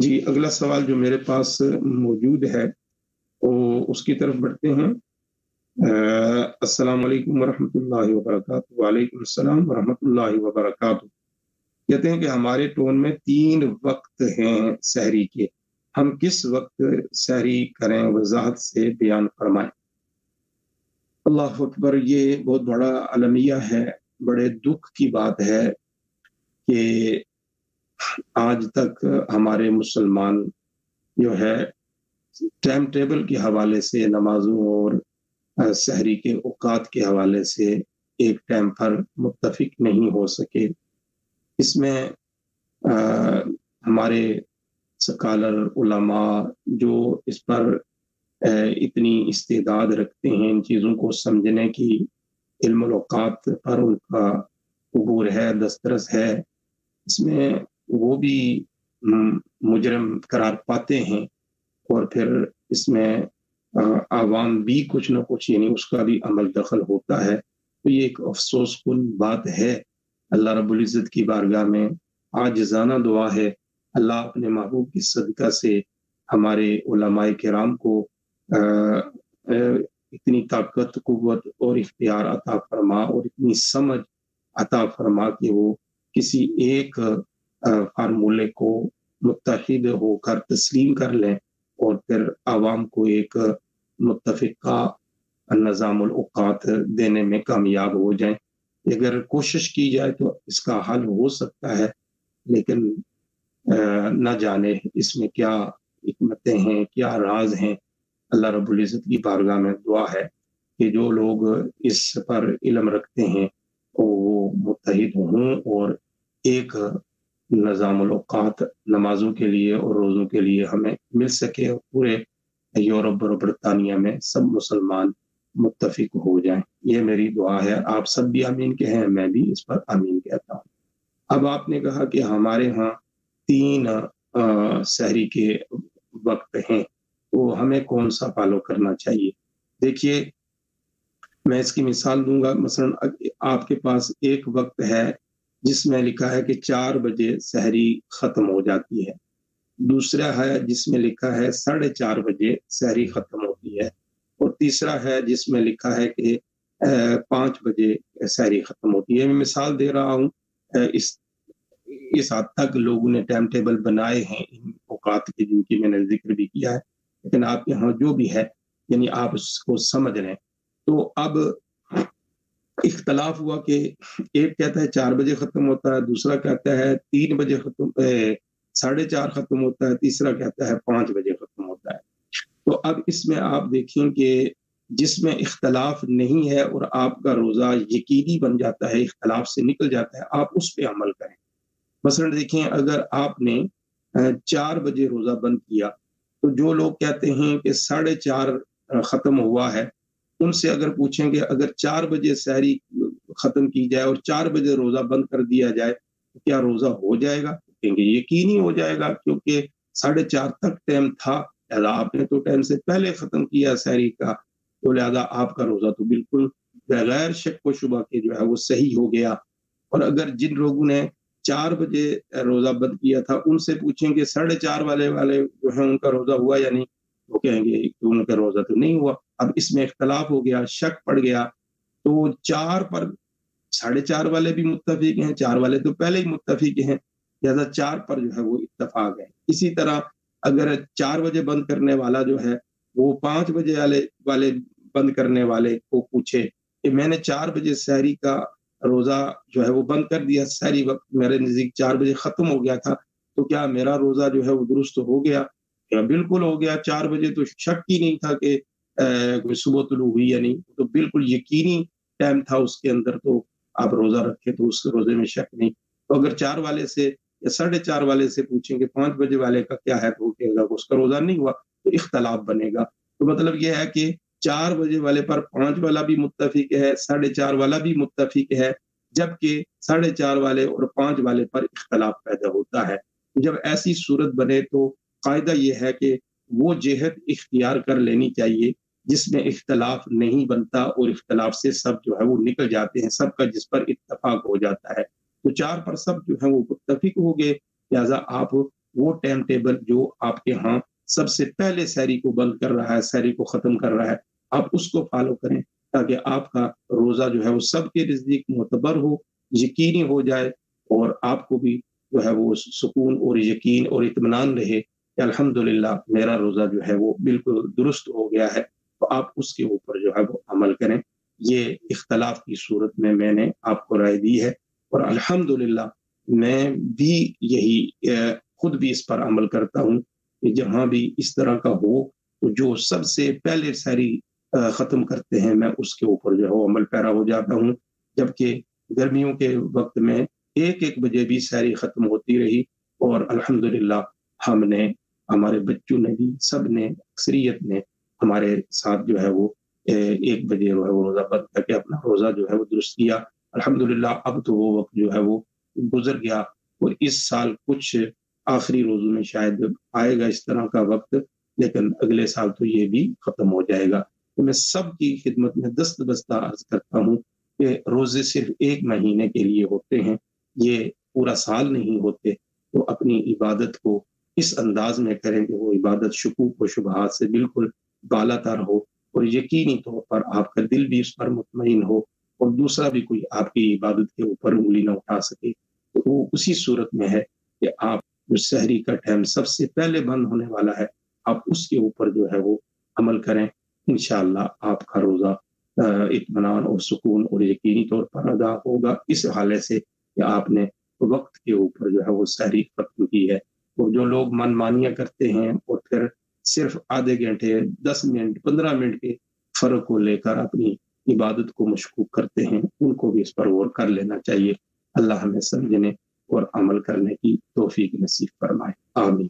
جی اگلا سوال جو میرے پاس موجود ہے وہ اس کی طرف بڑھتے ہیں۔ السلام علیکم ورحمۃ اللہ وبرکاتہ۔ وعلیکم السلام ورحمۃ اللہ وبرکاتہ۔ کہتے ہیں کہ ہمارے ٹون میں 3 وقت ہیں سحری کے، ہم کس وقت سحری کریں وضاحت سے بیان فرمائیں۔ اللہ اکبر، یہ بہت بڑا المیہ ہے، بڑے دکھ کی بات ہے کہ آج تک ہمارے مسلمان جو ہے ٹائم ٹیبل کے حوالے سے، نمازوں اور سحری کے اوقات کے حوالے سے ایک ٹائم پر متفق نہیں ہو سکے۔ اس میں ہمارے سکالر علماء جو اس پر اتنی استعداد رکھتے ہیں ان چیزوں کو سمجھنے کی، علم الاوقات پر ان کا عبور ہے، دسترس ہے، اس میں وہ بھی مجرم قرار پاتے ہیں، اور پھر اس میں عوام بھی کچھ نہ کچھ یعنی اس کا بھی عمل دخل ہوتا ہے۔ تو یہ ایک افسوس کن بات ہے۔ اللہ رب العزت کی بارگاہ میں عاجزانہ دعا ہے، اللہ اپنے محبوب کی صدقہ سے ہمارے علماء کرام کو اتنی طاقت، قوت اور اختیار عطا فرما اور اتنی سمجھ عطا فرما کہ وہ کسی ایک فارمولے کو متحد ہو کر تسلیم کر لیں اور پھر عوام کو ایک متفقہ نظام الاوقات دینے میں کامیاب ہو جائیں۔ اگر کوشش کی جائے تو اس کا حل ہو سکتا ہے، لیکن نہ جانے اس میں کیا حکمتیں ہیں، کیا راز ہیں۔ اللہ رب العزت کی بارگاہ میں دعا ہے کہ جو لوگ اس پر علم رکھتے ہیں وہ متحد ہوں اور ایک نظام الاوقات نمازوں کے لیے اور روزوں کے لیے ہمیں مل سکے، اور پورے یورپ اور برطانیہ میں سب مسلمان متفق ہو جائیں۔ یہ میری دعا ہے، آپ سب بھی آمین کہیں، میں بھی اس پر آمین کہتا ہوں۔ اب آپ نے کہا کہ ہمارے ہاں 3 سحری کے وقت ہیں، تو ہمیں کون سا فالو کرنا چاہیے؟ دیکھیے میں اس کی مثال دوں گا۔ مثلا آپ کے پاس ایک وقت ہے جس میں لکھا ہے کہ 4 بجے سحری ختم ہو جاتی ہے، دوسرا ہے جس میں لکھا ہے 4:30 بجے سحری ختم ہوتی ہے، اور تیسرا ہے جس میں لکھا ہے کہ 5 بجے سحری ختم ہوتی ہے۔ میں مثال دے رہا ہوں، اس حد تک لوگوں نے ٹائم ٹیبل بنائے ہیں ان اوقات کے جن کی میں نے ذکر بھی کیا ہے، لیکن آپ کے ہاں جو بھی ہے یعنی آپ اس کو سمجھ لیں۔ تو اب اختلاف ہوا کہ ایک کہتا ہے 4 بجے ختم ہوتا ہے، دوسرا کہتا ہے 3 بجے ختم 4:30 ختم ہوتا ہے، تیسرا کہتا ہے 5 بجے ختم ہوتا ہے۔ تو اب اس میں آپ دیکھیں کہ جس میں اختلاف نہیں ہے اور آپ کا روزہ یقینی بن جاتا ہے، اختلاف سے نکل جاتا ہے، آپ اس پہ عمل کریں۔ مثلا دیکھیں اگر آپ نے 4 بجے روزہ بند کیا تو جو لوگ کہتے ہیں کہ 4:30 ختم ہوا ہے، ان سے اگر پوچھیں کہ اگر 4 بجے سحری ختم کی جائے اور 4 بجے روزہ بند کر دیا جائے تو کیا روزہ ہو جائے گا؟ کہیں گے یقینی ہو جائے گا، کیونکہ 4:30 تک ٹائم تھا، لہٰذا آپ نے تو ٹائم سے پہلے ختم کیا سحری کا، تو لہٰذا آپ کا روزہ تو بالکل بغیر شک و شبہ کے جو ہے وہ صحیح ہو گیا۔ اور اگر جن لوگوں نے 4 بجے روزہ بند کیا تھا ان سے پوچھیں کہ 4:30 والے جو ہیں ان کا روزہ ہوا یا نہیں، وہ کہیں گے کہ ان کا روزہ تو نہیں ہوا۔ اب اس میں اختلاف ہو گیا، شک پڑ گیا، تو 4 پر 4:30 والے بھی متفق ہیں، 4 والے تو پہلے ہی متفق ہیں، لہٰذا 4 پر جو ہے وہ اتفاق ہے۔ اسی طرح اگر 4 بجے بند کرنے والا جو ہے وہ 5 بجے والے بند کرنے والے کو پوچھے کہ میں نے 4 بجے سحری کا روزہ جو ہے وہ بند کر دیا، سحری وقت میرے نزدیک 4 بجے ختم ہو گیا تھا، تو کیا میرا روزہ جو ہے وہ درست ہو گیا؟ بالکل ہو گیا، 4 بجے تو شک ہی نہیں تھا کہ کوئی صبح طلوع ہوئی یا نہیں، تو بالکل یقینی ٹائم تھا اس کے اندر، تو آپ روزہ رکھے تو اس کے روزے میں شک نہیں۔ تو اگر 4 والے سے یا 4:30 والے سے پوچھیں کہ 5 بجے والے کا کیا ہے، تو وہ کہے گا اس کا روزہ نہیں ہوا، تو اختلاف بنے گا۔ تو مطلب یہ ہے کہ 4 بجے والے پر 5 والا بھی متفق ہے، 4:30 والا بھی متفق ہے، جبکہ 4:30 والے اور 5 والے پر اختلاف پیدا ہوتا ہے۔ جب ایسی صورت بنے تو قاعدہ یہ ہے کہ وہ جہت اختیار کر لینی چاہیے جس میں اختلاف نہیں بنتا اور اختلاف سے سب جو ہے وہ نکل جاتے ہیں، سب کا جس پر اتفاق ہو جاتا ہے۔ تو 4 پر سب جو ہے وہ متفق ہو گئے، لہٰذا آپ وہ ٹائم ٹیبل جو آپ کے ہاں سب سے پہلے سحری کو بند کر رہا ہے، سحری کو ختم کر رہا ہے، آپ اس کو فالو کریں تاکہ آپ کا روزہ جو ہے وہ سب کے نزدیک معتبر ہو، یقینی ہو جائے، اور آپ کو بھی جو ہے وہ سکون اور یقین اور اطمینان رہے کہ الحمدللہ میرا روزہ جو ہے وہ بالکل درست ہو گیا ہے، تو آپ اس کے اوپر جو ہے وہ عمل کریں۔ یہ اختلاف کی صورت میں نے آپ کو رائے دی ہے، اور الحمدللہ میں بھی یہی خود بھی اس پر عمل کرتا ہوں کہ جہاں بھی اس طرح کا ہو تو جو سب سے پہلے سحری ختم کرتے ہیں میں اس کے اوپر جو ہے وہ عمل پیرا ہو جاتا ہوں، جبکہ گرمیوں کے وقت میں 1 بجے بھی سحری ختم ہوتی رہی، اور الحمدللہ ہم نے، ہمارے بچوں نے بھی، سب نے، اکثریت نے ہمارے ساتھ جو ہے وہ 1 بجے جو ہے وہ روزہ بند کر کے اپنا روزہ جو ہے وہ درست کیا۔ الحمدللہ اب تو وہ وقت جو ہے وہ گزر گیا، اور اس سال کچھ آخری روزوں میں شاید آئے گا اس طرح کا وقت، لیکن اگلے سال تو یہ بھی ختم ہو جائے گا۔ تو میں سب کی خدمت میں دست بستہ عرض کرتا ہوں کہ روزے صرف 1 مہینے کے لیے ہوتے ہیں، یہ پورا سال نہیں ہوتے، تو اپنی عبادت کو اس انداز میں کریں کہ وہ عبادت شکوک و شبہات سے بالکل بالا تر ہو، اور یقینی طور پر آپ کا دل بھی اس پر مطمئن ہو، اور دوسرا بھی کوئی آپ کی عبادت کے اوپر انگلی نہ اٹھا سکے۔ تو وہ اسی صورت میں ہے کہ آپ جو سحری کا ٹائم سب سے پہلے بند ہونے والا ہے، آپ اس کے اوپر جو ہے وہ عمل کریں، انشاءاللہ آپ کا روزہ اطمینان اور سکون اور یقینی طور پر ادا ہوگا، اس حوالے سے کہ آپ نے وقت کے اوپر جو ہے وہ سحری ختم کی ہے۔ اور جو لوگ من مانیاں کرتے ہیں اور پھر صرف آدھے گھنٹے، 10 منٹ، 15 منٹ کے فرق کو لے کر اپنی عبادت کو مشکوک کرتے ہیں، ان کو بھی اس پر غور کر لینا چاہیے۔ اللہ ہمیں سمجھنے اور عمل کرنے کی توفیق نصیب فرمائے، آمین۔